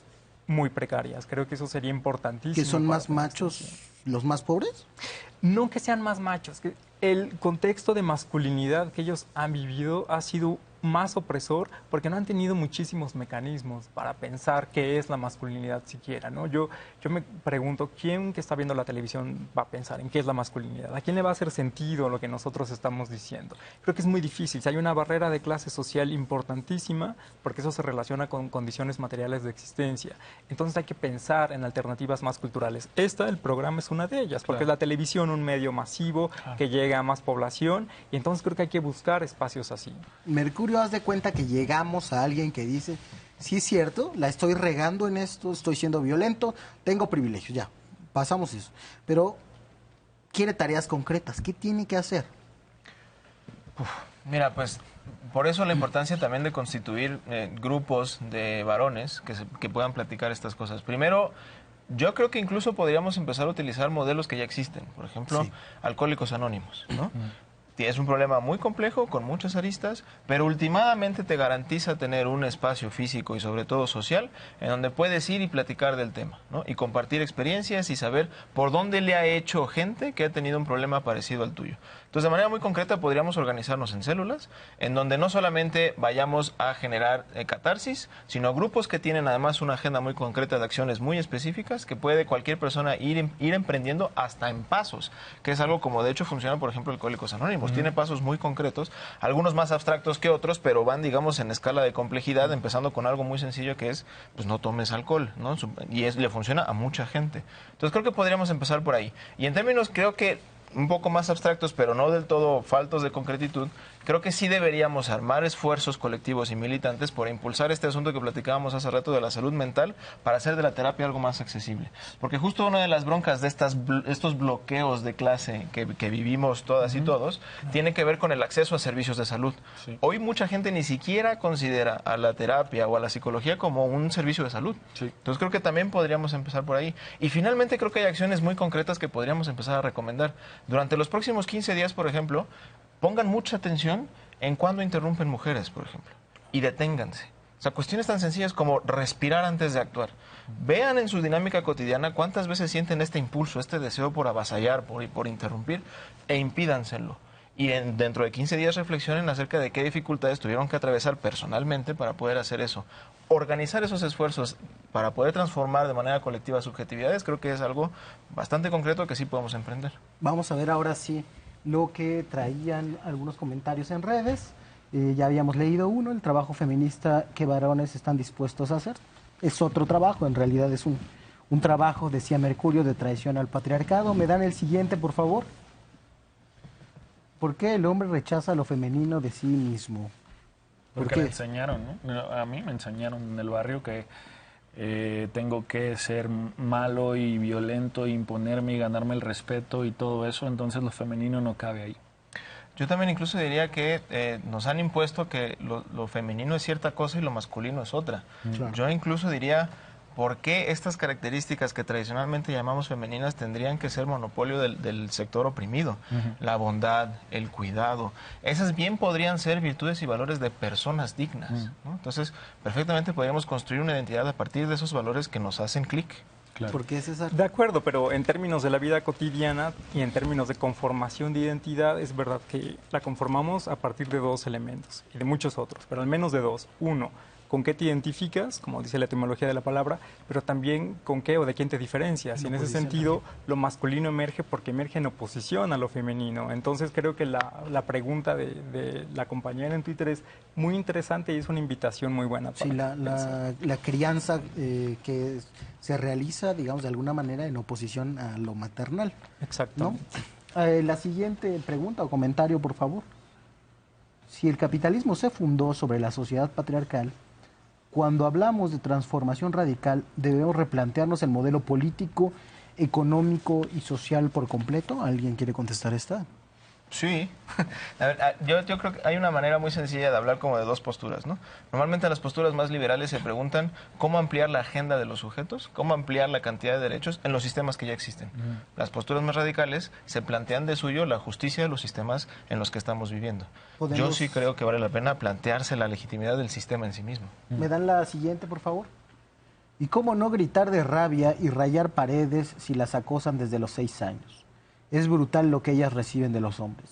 muy precarias. Creo que eso sería importantísimo. ¿Que son más machos los más pobres? No que sean más machos, que el contexto de masculinidad que ellos han vivido ha sido más opresor porque no han tenido muchísimos mecanismos para pensar qué es la masculinidad siquiera, ¿no? Yo me pregunto, ¿quién que está viendo la televisión va a pensar en qué es la masculinidad? ¿A quién le va a hacer sentido lo que nosotros estamos diciendo? Creo que es muy difícil. Si hay una barrera de clase social importantísima porque eso se relaciona con condiciones materiales de existencia. Entonces hay que pensar en alternativas más culturales. El programa es una de ellas, porque es la televisión un medio masivo que llega a más población y entonces creo que hay que buscar espacios así. Mercurio, haz de cuenta que llegamos a alguien que dice, sí es cierto, la estoy regando en esto, estoy siendo violento, tengo privilegios, ya, pasamos eso. Pero quiere tareas concretas, ¿qué tiene que hacer? Mira, pues por eso la importancia también de constituir grupos de varones que puedan platicar estas cosas. Primero, yo creo que incluso podríamos empezar a utilizar modelos que ya existen. Por ejemplo, Alcohólicos Anónimos, ¿no? Es un problema muy complejo, con muchas aristas, pero últimamente te garantiza tener un espacio físico y sobre todo social en donde puedes ir y platicar del tema, ¿no? Y compartir experiencias y saber por dónde le ha hecho gente que ha tenido un problema parecido al tuyo. Entonces, de manera muy concreta, podríamos organizarnos en células, en donde no solamente vayamos a generar catarsis, sino grupos que tienen además una agenda muy concreta de acciones muy específicas que puede cualquier persona ir emprendiendo hasta en pasos, que es algo como de hecho funciona, por ejemplo, Alcohólicos Anónimos. Tiene pasos muy concretos, algunos más abstractos que otros, pero van, digamos, en escala de complejidad, empezando con algo muy sencillo que es, pues no tomes alcohol, ¿no? Y le funciona a mucha gente. Entonces creo que podríamos empezar por ahí. Y en términos, creo que un poco más abstractos, pero no del todo faltos de concretitud, creo que sí deberíamos armar esfuerzos colectivos y militantes por impulsar este asunto que platicábamos hace rato de la salud mental para hacer de la terapia algo más accesible. Porque justo una de las broncas de estos bloqueos de clase que vivimos todas y todos tiene que ver con el acceso a servicios de salud. Hoy mucha gente ni siquiera considera a la terapia o a la psicología como un servicio de salud. Entonces creo que también podríamos empezar por ahí. Y finalmente creo que hay acciones muy concretas que podríamos empezar a recomendar. Durante los próximos 15 días, por ejemplo, pongan mucha atención en cuando interrumpen mujeres, por ejemplo, y deténganse. O sea, cuestiones tan sencillas como respirar antes de actuar. Vean en su dinámica cotidiana cuántas veces sienten este impulso, este deseo por avasallar, por interrumpir, e impídanselo. Y dentro de 15 días reflexionen acerca de qué dificultades tuvieron que atravesar personalmente para poder hacer eso. organizar esos esfuerzos para poder transformar de manera colectiva subjetividades, creo que es algo bastante concreto que sí podemos emprender. Vamos a ver ahora sí lo que traían algunos comentarios en redes. Ya habíamos leído uno, el trabajo feminista que varones están dispuestos a hacer. Es otro trabajo, en realidad es un trabajo, decía Mercurio, de traición al patriarcado. ¿Me dan el siguiente, por favor? ¿Por qué el hombre rechaza lo femenino de sí mismo? Porque me enseñaron, ¿no? A mí me enseñaron en el barrio que tengo que ser malo y violento, imponerme y ganarme el respeto y todo eso, entonces lo femenino no cabe ahí. Yo también incluso diría que nos han impuesto que lo femenino es cierta cosa y lo masculino es otra. Claro. Yo incluso diría, ¿por qué estas características que tradicionalmente llamamos femeninas tendrían que ser monopolio del sector oprimido? La bondad, el cuidado, esas bien podrían ser virtudes y valores de personas dignas, ¿no? Entonces, perfectamente podríamos construir una identidad a partir de esos valores que nos hacen clic. Claro. ¿Por qué, César? De acuerdo, pero en términos de la vida cotidiana y en términos de conformación de identidad, es verdad que la conformamos a partir de dos elementos y de muchos otros, pero al menos de dos. Uno, con qué te identificas, como dice la etimología de la palabra, pero también con qué o de quién te diferencias. Y en ese sentido, lo masculino emerge porque emerge en oposición a lo femenino. Entonces creo que la pregunta de la compañera en Twitter es muy interesante y es una invitación muy buena. Sí, la crianza que se realiza, digamos, de alguna manera en oposición a lo maternal. Exacto. ¿No? La siguiente pregunta o comentario, por favor. Si el capitalismo se fundó sobre la sociedad patriarcal, cuando hablamos de transformación radical, ¿debemos replantearnos el modelo político, económico y social por completo? ¿Alguien quiere contestar esta? Sí. A ver, yo creo que hay una manera muy sencilla de hablar como de dos posturas, ¿no? Normalmente las posturas más liberales se preguntan cómo ampliar la agenda de los sujetos, cómo ampliar la cantidad de derechos en los sistemas que ya existen. Las posturas más radicales se plantean de suyo la justicia de los sistemas en los que estamos viviendo. Yo sí creo que vale la pena plantearse la legitimidad del sistema en sí mismo. ¿Me dan la siguiente, por favor? ¿Y cómo no gritar de rabia y rayar paredes si las acosan desde los 6 años? Es brutal lo que ellas reciben de los hombres.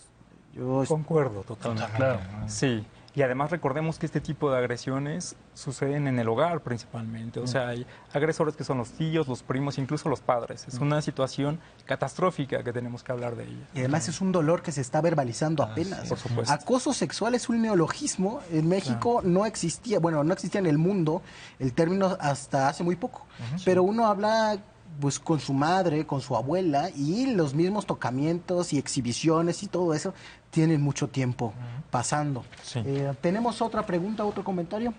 Yo concuerdo totalmente. Claro. Sí, y además recordemos que este tipo de agresiones suceden en el hogar principalmente. O sea, hay agresores que son los tíos, los primos, incluso los padres. Es una situación catastrófica que tenemos que hablar de ella. Y además es un dolor que se está verbalizando apenas. Por supuesto. Acoso sexual es un neologismo. En México no existía, bueno, no existía en el mundo el término hasta hace muy poco. Pero uno habla pues con su madre, con su abuela, y los mismos tocamientos y exhibiciones y todo eso tienen mucho tiempo pasando. Sí. ¿Tenemos otra pregunta, otro comentario?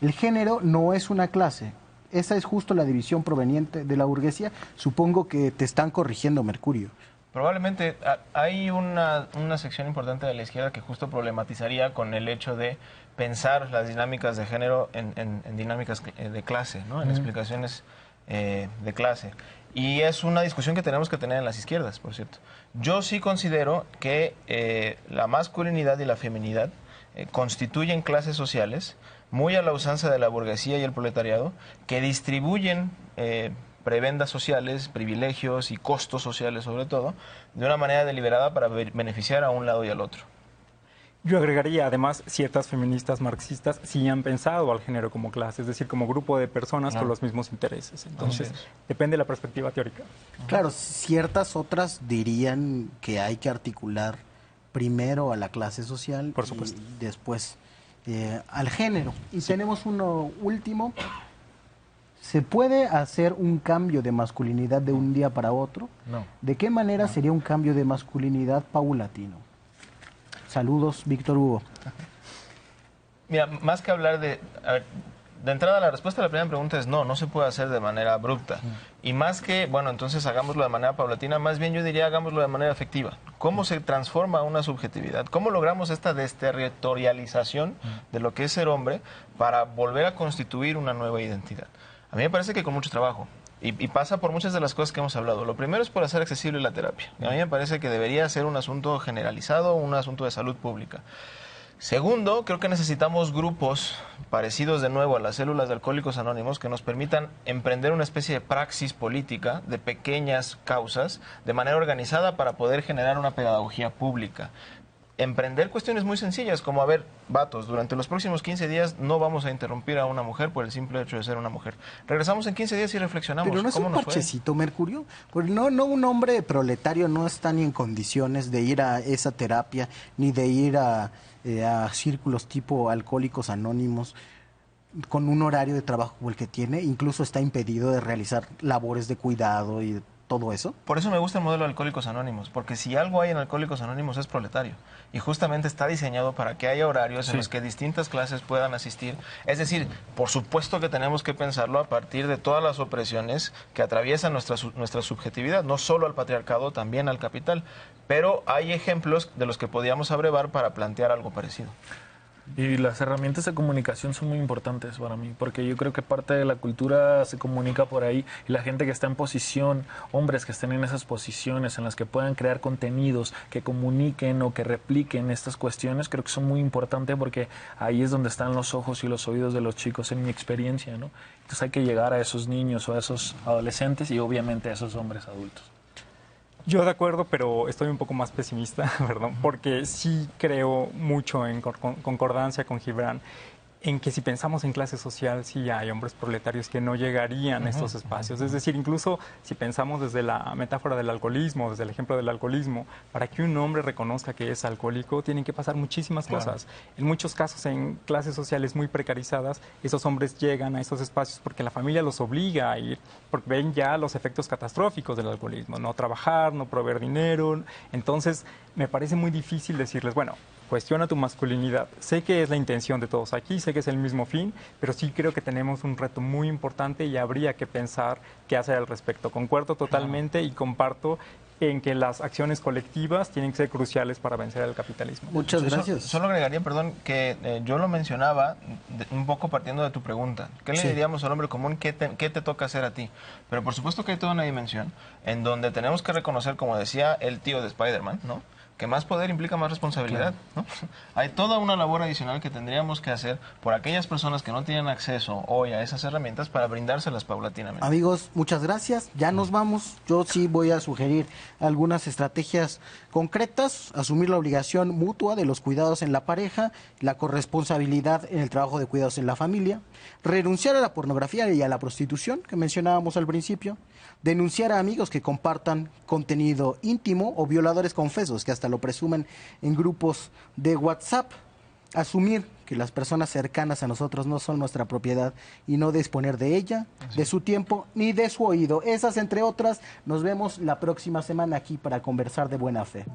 El género no es una clase. Esa es justo la división proveniente de la burguesía. Supongo que te están corrigiendo, Mercurio. Probablemente hay una sección importante de la izquierda que justo problematizaría con el hecho de pensar las dinámicas de género en dinámicas de clase, ¿no? En explicaciones de clase. Y es una discusión que tenemos que tener en las izquierdas, por cierto. Yo sí considero que la masculinidad y la feminidad constituyen clases sociales muy a la usanza de la burguesía y el proletariado, que distribuyen prebendas sociales, privilegios y costos sociales sobre todo, de una manera deliberada para beneficiar a un lado y al otro. Yo agregaría, además, ciertas feministas marxistas sí han pensado al género como clase, es decir, como grupo de personas con los mismos intereses. Entonces, depende de la perspectiva teórica. Claro, ciertas otras dirían que hay que articular primero a la clase social Por supuesto. y después al género. Y tenemos uno último. ¿Se puede hacer un cambio de masculinidad de un día para otro? No. ¿De qué manera sería un cambio de masculinidad paulatino? Saludos, Víctor Hugo. Mira, más que hablar de... A ver, de entrada, la respuesta a la primera pregunta es no se puede hacer de manera abrupta. Y más que, bueno, entonces hagámoslo de manera paulatina, más bien yo diría hagámoslo de manera efectiva. ¿Cómo se transforma una subjetividad? ¿Cómo logramos esta desterritorialización de lo que es ser hombre para volver a constituir una nueva identidad? A mí me parece que con mucho trabajo. Y pasa por muchas de las cosas que hemos hablado. Lo primero es por hacer accesible la terapia. A mí me parece que debería ser un asunto generalizado, un asunto de salud pública. Segundo, creo que necesitamos grupos parecidos de nuevo a las células de Alcohólicos Anónimos que nos permitan emprender una especie de praxis política de pequeñas causas de manera organizada para poder generar una pedagogía pública. emprender cuestiones muy sencillas, como, a ver, vatos, durante los próximos 15 días no vamos a interrumpir a una mujer por el simple hecho de ser una mujer. Regresamos en 15 días y reflexionamos. Pero no es ¿Cómo un nos fue? parchecito, Mercurio. Pues no, un hombre proletario no está ni en condiciones de ir a esa terapia, ni de ir a círculos tipo Alcohólicos Anónimos con un horario de trabajo como el que tiene. Incluso está impedido de realizar labores de cuidado y todo eso. Por eso me gusta el modelo de Alcohólicos Anónimos, porque si algo hay en Alcohólicos Anónimos es proletario. Y justamente está diseñado para que haya horarios en los que distintas clases puedan asistir. Es decir, por supuesto que tenemos que pensarlo a partir de todas las opresiones que atraviesan nuestra subjetividad, no solo al patriarcado, también al capital. Pero hay ejemplos de los que podíamos abrevar para plantear algo parecido. Y las herramientas de comunicación son muy importantes para mí, porque yo creo que parte de la cultura se comunica por ahí, y la gente que está en posición, hombres que estén en esas posiciones en las que puedan crear contenidos que comuniquen o que repliquen estas cuestiones, creo que son muy importantes, porque ahí es donde están los ojos y los oídos de los chicos, en mi experiencia, ¿no? Entonces hay que llegar a esos niños o a esos adolescentes y obviamente a esos hombres adultos. Yo de acuerdo, pero estoy un poco más pesimista, ¿verdad? Porque sí creo mucho en concordancia con Gibran, en que si pensamos en clase social, sí hay hombres proletarios que no llegarían a estos espacios. Es decir, incluso si pensamos desde la metáfora del alcoholismo, desde el ejemplo del alcoholismo, para que un hombre reconozca que es alcohólico, tienen que pasar muchísimas cosas. En muchos casos, en clases sociales muy precarizadas, esos hombres llegan a esos espacios porque la familia los obliga a ir, porque ven ya los efectos catastróficos del alcoholismo, no trabajar, no proveer dinero. Entonces, me parece muy difícil decirles, bueno, cuestiona tu masculinidad. Sé que es la intención de todos aquí, sé que es el mismo fin, pero sí creo que tenemos un reto muy importante y habría que pensar qué hacer al respecto. Concuerdo totalmente y comparto en que las acciones colectivas tienen que ser cruciales para vencer al capitalismo. Muchas gracias. Solo agregaría, perdón, que yo lo mencionaba un poco partiendo de tu pregunta. ¿Qué le diríamos al hombre común? ¿Qué te toca hacer a ti? Pero por supuesto que hay toda una dimensión en donde tenemos que reconocer, como decía el tío de Spider-Man, ¿no?, que más poder implica más responsabilidad, ¿no? Hay toda una labor adicional que tendríamos que hacer por aquellas personas que no tienen acceso hoy a esas herramientas para brindárselas paulatinamente. Amigos, muchas gracias. Ya nos vamos. Yo sí voy a sugerir algunas estrategias concretas: asumir la obligación mutua de los cuidados en la pareja, la corresponsabilidad en el trabajo de cuidados en la familia, renunciar a la pornografía y a la prostitución que mencionábamos al principio, denunciar a amigos que compartan contenido íntimo o violadores confesos que hasta lo presumen en grupos de WhatsApp, asumir que las personas cercanas a nosotros no son nuestra propiedad y no disponer de ella, de su tiempo ni de su oído. Esas, entre otras, nos vemos la próxima semana aquí para conversar de buena fe.